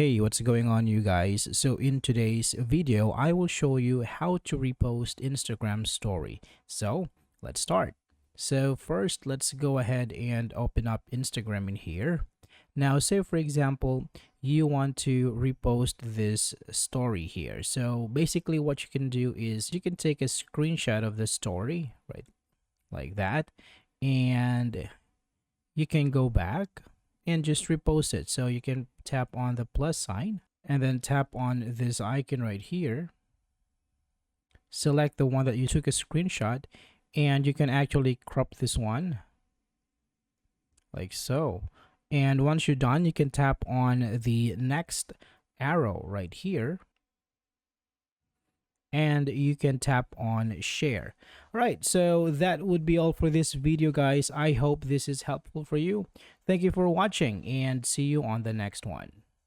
Hey, what's going on, you guys? So in today's video, I will show you how to repost Instagram story. So let's start. So first, let's go ahead and open up Instagram in here. Now, say for example, you want to repost this story here. So basically what you can do is you can take a screenshot of the story, right? Like that. And you can go back and just repost it. So you can tap on the plus sign and then tap on this icon right here. Select the one that you took a screenshot and you can actually crop this one like so. And once you're done, you can tap on the next arrow right here and you can tap on share. All right, so that would be all for this video, guys. I hope this is helpful for you. Thank you for watching and see you on the next one.